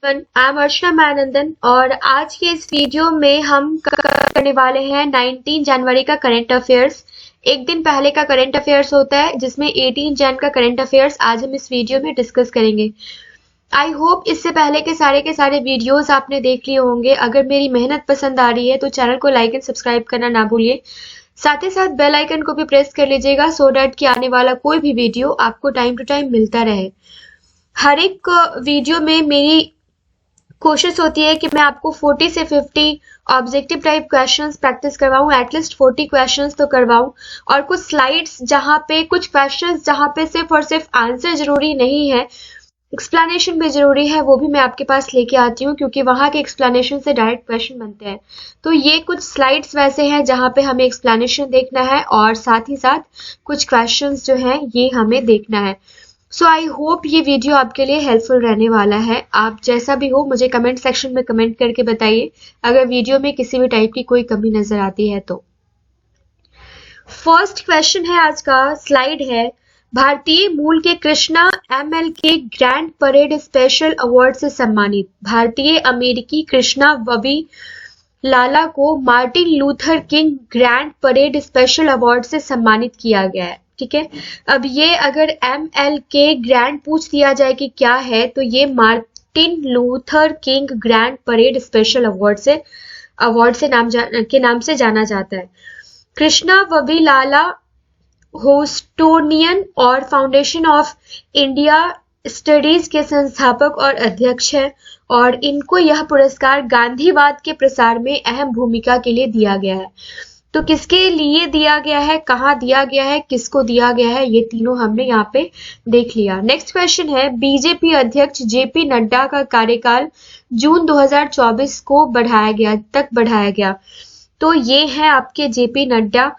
I am अर्चना मानंदन और आज के इस वीडियो में हम करने वाले हैं 19 जनवरी का करंट अफेयर्स। एक दिन पहले का करंट अफेयर्स होता है जिसमें 18 जन का करंट अफेयर्स आज हम इस वीडियो में डिस्कस करेंगे। आई होप इससे पहले के सारे वीडियोस आपने देख लिए होंगे। अगर मेरी मेहनत पसंद आ रही है तो चैनल को लाइक एंड सब्सक्राइब करना ना भूलिए। साथ ही साथ बेल आइकन को भी प्रेस कर लीजिएगा सो डैट कि आने वाला कोई भी वीडियो आपको टाइम टू टाइम मिलता रहे। हर एक वीडियो में मेरी कोशिश होती है कि मैं आपको 40 से 50 ऑब्जेक्टिव टाइप क्वेश्चंस प्रैक्टिस करवाऊं, एटलीस्ट 40 क्वेश्चंस तो करवाऊं, और कुछ स्लाइड्स जहां पे कुछ क्वेश्चंस जहां पे सिर्फ और सिर्फ आंसर जरूरी नहीं है, एक्सप्लेनेशन भी जरूरी है, वो भी मैं आपके पास लेके आती हूँ क्योंकि वहां के एक्सप्लेनेशन से डायरेक्ट क्वेश्चन बनते हैं। तो ये कुछ स्लाइड्स वैसे हैं जहां पे हमें एक्सप्लेनेशन देखना है और साथ ही साथ कुछ क्वेश्चंस जो है ये हमें देखना है। सो आई होप ये वीडियो आपके लिए हेल्पफुल रहने वाला है। आप जैसा भी हो मुझे कमेंट सेक्शन में कमेंट करके बताइए अगर वीडियो में किसी भी टाइप की कोई कमी नजर आती है तो। फर्स्ट क्वेश्चन है आज का, स्लाइड है, भारतीय मूल के Krishna MLK grand parade special award से सम्मानित भारतीय अमेरिकी कृष्णा वबी लाला को Martin Luther king grand parade special award से सम्मानित किया गया है। ठीक है, अब ये अगर MLK ग्रैंड पूछ दिया जाए कि क्या है तो ये Martin Luther king grand parade special award के नाम से जाना जाता है। कृष्णा वबी लाला होस्टोनियन और फाउंडेशन ऑफ इंडिया स्टडीज के संस्थापक और अध्यक्ष हैं और इनको यह पुरस्कार गांधीवाद के प्रसार में अहम भूमिका के लिए दिया गया है। तो किसके लिए दिया गया है, कहाँ दिया गया है, किसको दिया गया है, ये तीनों हमने यहाँ पे देख लिया। नेक्स्ट क्वेश्चन है, बीजेपी अध्यक्ष JP नड्डा का कार्यकाल जून 2024 को बढ़ाया गया। तो ये है आपके JP नड्डा।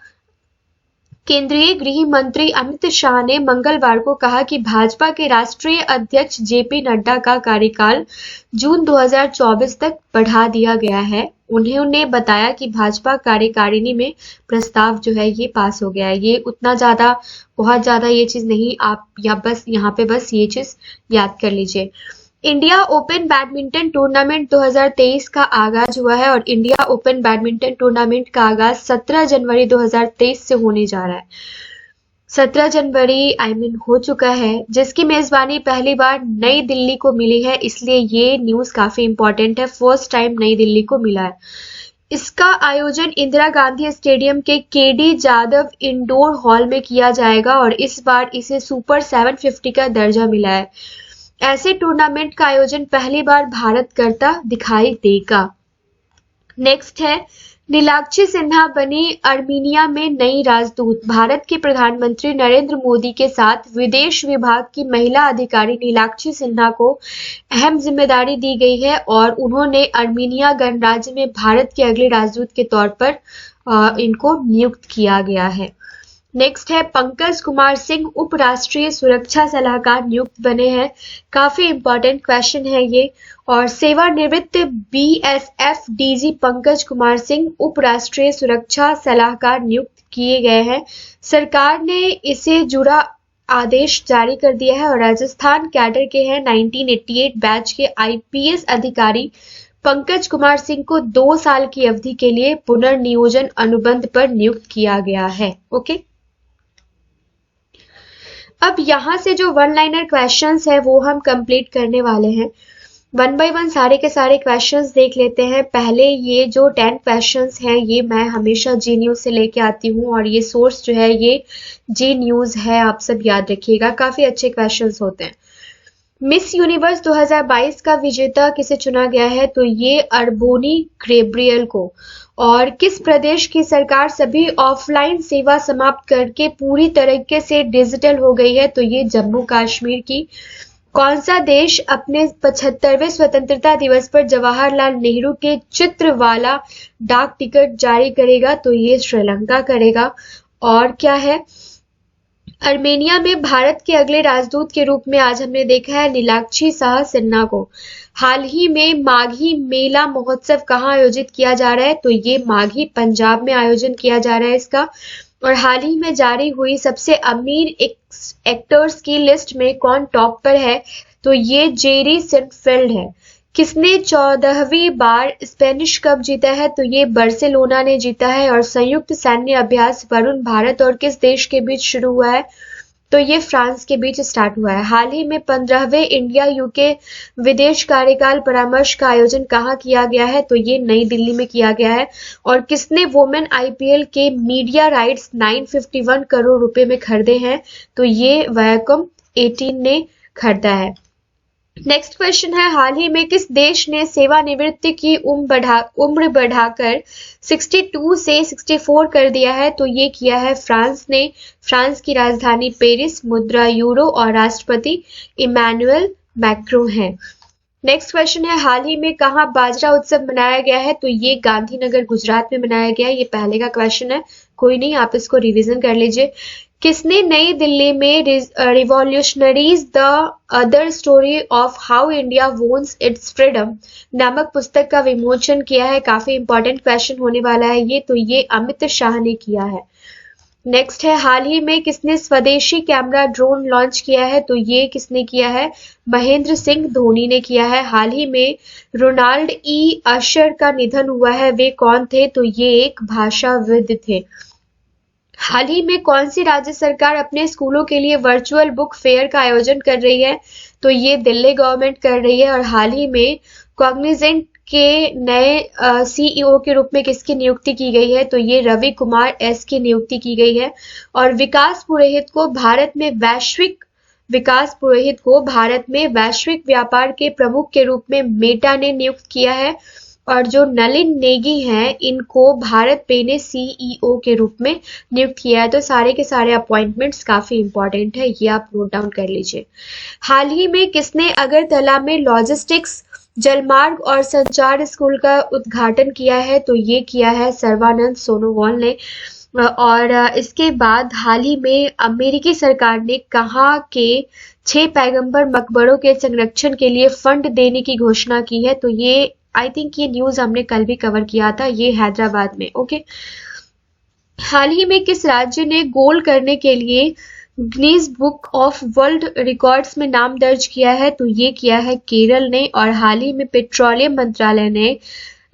केंद्रीय गृह मंत्री अमित शाह ने मंगलवार को कहा कि भाजपा के राष्ट्रीय अध्यक्ष JP नड्डा का कार्यकाल जून 2024 तक बढ़ा दिया गया है। उन्होंने बताया कि भाजपा कार्यकारिणी में प्रस्ताव जो है ये पास हो गया है। ये बहुत ज्यादा ये चीज नहीं, आप यहाँ पे बस ये चीज याद कर लीजिए। इंडिया ओपन बैडमिंटन टूर्नामेंट 2023 का आगाज हुआ है और इंडिया ओपन बैडमिंटन टूर्नामेंट का आगाज 17 जनवरी 2023 से होने जा रहा है। 17 जनवरी हो चुका है, जिसकी मेजबानी पहली बार नई दिल्ली को मिली है, इसलिए ये न्यूज काफी इंपॉर्टेंट है। फर्स्ट टाइम नई दिल्ली को मिला है। इसका आयोजन इंदिरा गांधी स्टेडियम के KD जादव इंडोर हॉल में किया जाएगा और इस बार इसे सुपर 750 का दर्जा मिला है। ऐसे टूर्नामेंट का आयोजन पहली बार भारत करता दिखाई देगा। नेक्स्ट है, नीलाक्षी सिन्हा बनी अर्मीनिया में नई राजदूत। भारत के प्रधानमंत्री नरेंद्र मोदी के साथ विदेश विभाग की महिला अधिकारी नीलाक्षी सिन्हा को अहम जिम्मेदारी दी गई है और उन्होंने अर्मीनिया गणराज्य में भारत के अगले राजदूत के तौर पर इनको नियुक्त किया गया है। नेक्स्ट है, पंकज कुमार सिंह उप राष्ट्रीय सुरक्षा सलाहकार नियुक्त बने हैं। काफी इंपॉर्टेंट क्वेश्चन है ये। और सेवानिवृत्त BSF DG पंकज कुमार सिंह उप राष्ट्रीय सुरक्षा सलाहकार नियुक्त किए गए हैं। सरकार ने इसे जुड़ा आदेश जारी कर दिया है और राजस्थान कैडर के हैं 1988 बैच के IPS अधिकारी पंकज कुमार सिंह को 2 साल की अवधि के लिए पुनर्नियोजन अनुबंध पर नियुक्त किया गया है। ओके, अब यहाँ से जो वन लाइनर क्वेश्चंस है वो हम कंप्लीट करने वाले हैं। वन बाय वन सारे के सारे क्वेश्चंस देख लेते हैं। पहले ये जो 10 क्वेश्चंस हैं ये मैं हमेशा जी न्यूज से लेके आती हूँ और ये सोर्स जो है ये जी न्यूज है, आप सब याद रखिएगा। काफी अच्छे क्वेश्चंस होते हैं। मिस यूनिवर्स 2022 का विजेता किसे चुना गया है, तो ये अर्बोनी ग्रेब्रियल को। और किस प्रदेश की सरकार सभी ऑफलाइन सेवा समाप्त करके पूरी तरीके से डिजिटल हो गई है, तो ये जम्मू कश्मीर की। कौन सा देश अपने 75वें स्वतंत्रता दिवस पर जवाहरलाल नेहरू के चित्र वाला डाक टिकट जारी करेगा, तो ये श्रीलंका करेगा। और क्या है, अर्मेनिया में भारत के अगले राजदूत के रूप में आज हमने देखा है नीलाक्षी शाह सिन्हा को। हाल ही में माघी मेला महोत्सव कहाँ आयोजित किया जा रहा है, तो ये माघी पंजाब में आयोजन किया जा रहा है इसका। और हाल ही में जारी हुई सबसे अमीर एक्टर्स की लिस्ट में कौन टॉप पर है, तो ये जेरी सिनफील्ड है। किसने 14वीं बार स्पेनिश कप जीता है? तो ये बार्सिलोना ने जीता है। और संयुक्त सैन्य अभ्यास वरुण भारत और किस देश के बीच शुरू हुआ है? तो ये फ्रांस के बीच स्टार्ट हुआ है। हाल ही में 15वें इंडिया यूके विदेश कार्यकाल परामर्श का आयोजन कहाँ किया गया है? तो ये नई दिल्ली में किया गया है। और किसने वुमेन आईपीएल के मीडिया राइट्स 951 करोड़ रुपए में खरीदे हैं? तो ये वायाकॉम 18 ने खरीदा है। नेक्स्ट क्वेश्चन है, हाल ही में किस देश ने सेवानिवृत्ति की उम्र बढ़ाकर 62 से 64 कर दिया है? तो ये किया है फ्रांस ने। फ्रांस की राजधानी पेरिस, मुद्रा यूरो और राष्ट्रपति इमैनुअल मैक्रों है। नेक्स्ट क्वेश्चन है, हाल ही में कहाँ बाजरा उत्सव मनाया गया है? तो ये गांधीनगर गुजरात में मनाया गया है। ये पहले का क्वेश्चन है, कोई नहीं, आप इसको रिवीजन कर लीजिए। किसने नई दिल्ली में revolutionaries the other story of how India वोन्स it's freedom नामक पुस्तक का विमोचन किया है? काफी इंपॉर्टेंट क्वेश्चन होने वाला है ये, तो ये अमित शाह ने किया है। नेक्स्ट है, हाल ही में किसने स्वदेशी कैमरा ड्रोन लॉन्च किया है? तो ये किसने किया है? महेंद्र सिंह धोनी ने किया है। हाल ही में रोनाल्ड ई अशर का निधन हुआ है, वे कौन थे? तो ये एक भाषाविद थे। हाल ही में कौन सी राज्य सरकार अपने स्कूलों के लिए वर्चुअल बुक फेयर का आयोजन कर रही है? तो ये दिल्ली गवर्नमेंट कर रही है। और हाल ही में कॉग्निजेंट के नए सीईओ के रूप में किसकी नियुक्ति की गई है? तो ये रवि कुमार एस की नियुक्ति की गई है। और विकास पुरोहित को भारत में वैश्विक व्यापार के प्रमुख के रूप में मेटा ने नियुक्त किया है। और जो नलिन नेगी हैं, इनको भारत पे ने सीईओ के रूप में नियुक्त किया है। तो सारे के सारे अपॉइंटमेंट्स काफी इंपॉर्टेंट है, ये आप नोट डाउन कर लीजिए। हाल ही में किसने अगरतला में लॉजिस्टिक्स, जलमार्ग और संचार स्कूल का उद्घाटन किया है? तो ये किया है सर्बानंद सोनोवाल ने। और इसके बाद हाल ही में अमेरिकी सरकार ने कहा कि 6 पैगंबर मकबरों के संरक्षण के लिए फंड देने की घोषणा की है। तो ये आई थिंक ये न्यूज हमने कल भी कवर किया था, ये हैदराबाद में। ओके, हाल ही में किस राज्य ने गोल करने के लिए Guinness book of world records में नाम दर्ज किया है? तो ये किया है केरल ने। और हाल ही में पेट्रोलियम मंत्रालय ने,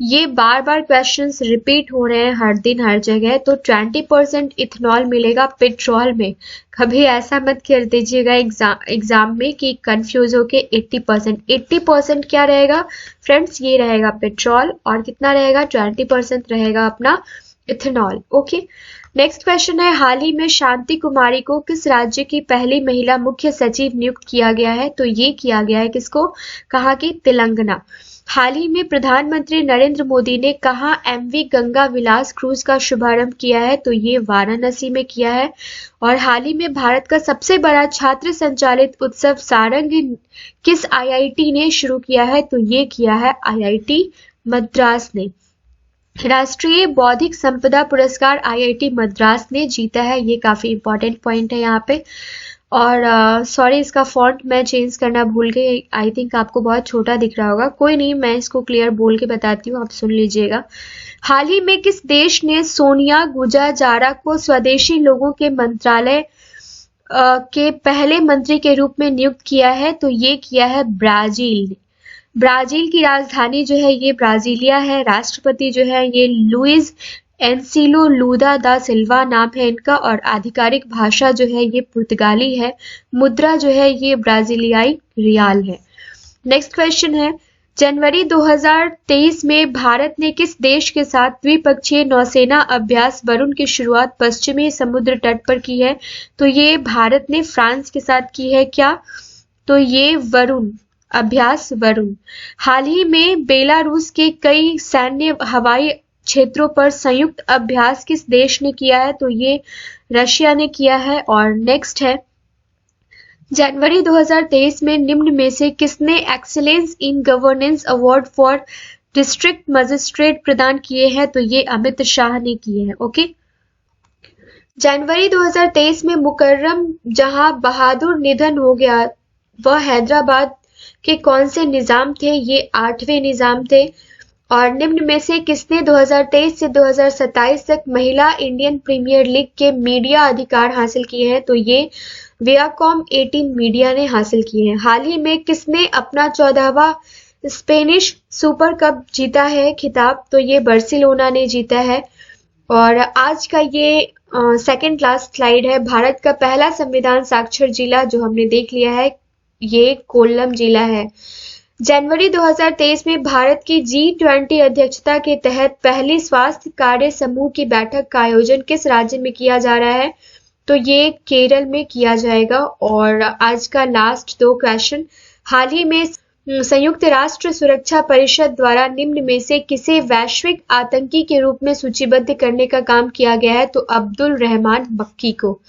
ये बार बार क्वेश्चंस रिपीट हो रहे हैं हर दिन हर जगह, तो 20% इथेनॉल मिलेगा पेट्रोल में। कभी ऐसा मत कर दीजिएगा एग्जाम में कि कंफ्यूज होके 80% क्या रहेगा फ्रेंड्स? ये रहेगा पेट्रोल, और कितना रहेगा? 20% रहेगा अपना इथेनॉल। ओके, नेक्स्ट क्वेश्चन है, हाल ही में शांति कुमारी को किस राज्य की पहली महिला मुख्य सचिव नियुक्त किया गया है? तो ये किया गया है किसको? कहा कि तेलंगाना। हाल ही में प्रधानमंत्री नरेंद्र मोदी ने कहा एमवी गंगा विलास क्रूज का शुभारंभ किया है? तो ये वाराणसी में किया है। और हाल ही में भारत का सबसे बड़ा छात्र संचालित उत्सव सारंग किस आईआईटी ने शुरू किया है? तो ये किया है आईआईटी मद्रास ने। राष्ट्रीय बौद्धिक संपदा पुरस्कार आईआईटी मद्रास ने जीता है, ये काफी इंपॉर्टेंट पॉइंट है यहाँ पे। और सॉरी, इसका फॉन्ट मैं चेंज करना भूल गई, आई थिंक आपको बहुत छोटा दिख रहा होगा, कोई नहीं, मैं इसको क्लियर बोल के बताती हूँ, आप सुन लीजिएगा। हाल ही में किस देश ने सोनिया गुजाजारा को स्वदेशी लोगों के मंत्रालय के पहले मंत्री के रूप में नियुक्त किया है? तो ये किया है ब्राजील ने। ब्राजील की राजधानी जो है ये ब्राजीलिया है। राष्ट्रपति जो है ये लुइस एनसीलो लूदा दा सिल्वा नाम है इनका। और आधिकारिक भाषा जो है ये पुर्तगाली है। मुद्रा जो है ये ब्राजीलियाई रियाल है। नेक्स्ट क्वेश्चन है, जनवरी 2023 में भारत ने किस देश के साथ द्विपक्षीय नौसेना अभ्यास वरुण की शुरुआत पश्चिमी समुद्र तट पर की है? तो ये भारत ने फ्रांस के साथ की है क्या? तो ये वरुण अभ्यास वरुण। हाल ही में बेलारूस के कई सैन्य हवाई क्षेत्रों पर संयुक्त अभ्यास किस देश ने किया है? तो ये रशिया ने किया है। और नेक्स्ट है, जनवरी 2023 में निम्न में से किसने excellence in governance award for district magistrate प्रदान किए हैं? तो ये अमित शाह ने किए हैं। ओके, जनवरी 2023 में मुकर्रम जहां बहादुर निधन हो गया, वह हैदराबाद के कौन से निजाम थे? ये 8वें निजाम थे। और निम्न में से किसने 2023 से 2027 तक महिला इंडियन प्रीमियर लीग के मीडिया अधिकार हासिल किए हैं? तो ये वियाकॉम 18 मीडिया ने हासिल किए हैं। हाल ही में किसने अपना 14वां स्पेनिश सुपर कप जीता है खिताब, तो ये बार्सिलोना ने जीता है। और आज का ये सेकंड लास्ट स्लाइड है। भारत का पहला संविधान साक्षर जिला जो हमने देख लिया है, ये कोल्लम जिला है। जनवरी 2023 में भारत की G20 अध्यक्षता के तहत पहली स्वास्थ्य कार्य समूह की बैठक का आयोजन किस राज्य में किया जा रहा है? तो ये केरल में किया जाएगा। और आज का लास्ट 2 क्वेश्चन, हाल ही में संयुक्त राष्ट्र सुरक्षा परिषद द्वारा निम्न में से किसे वैश्विक आतंकी के रूप में सूचीबद्ध करने का काम किया गया है? तो अब्दुल रहमान मक्की को।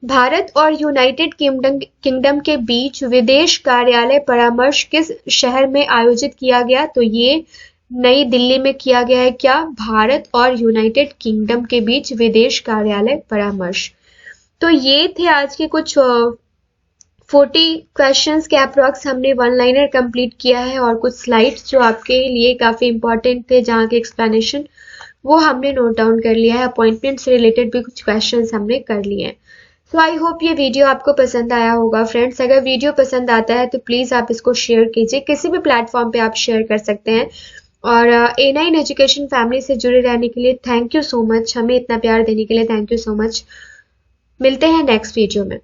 भारत और यूनाइटेड किंगडम के बीच विदेश कार्यालय परामर्श किस शहर में आयोजित किया गया? तो ये नई दिल्ली में किया गया है। क्या? भारत और यूनाइटेड किंगडम के बीच विदेश कार्यालय परामर्श। तो ये थे आज के कुछ 40 क्वेश्चंस के अप्रॉक्स हमने वन लाइनर कंप्लीट किया है, और कुछ स्लाइड्स जो आपके लिए काफी इंपॉर्टेंट थे जहाँ के एक्सप्लेनेशन वो हमने नोट डाउन कर लिया है। अपॉइंटमेंट से रिलेटेड भी कुछ क्वेश्चंस हमने कर लिए हैं। तो आई होप ये वीडियो आपको पसंद आया होगा फ्रेंड्स। अगर वीडियो पसंद आता है तो प्लीज आप इसको शेयर कीजिए, किसी भी प्लेटफॉर्म पे आप शेयर कर सकते हैं। और A9 एजुकेशन फैमिली से जुड़े रहने के लिए थैंक यू सो मच, हमें इतना प्यार देने के लिए थैंक यू सो मच। मिलते हैं नेक्स्ट वीडियो में।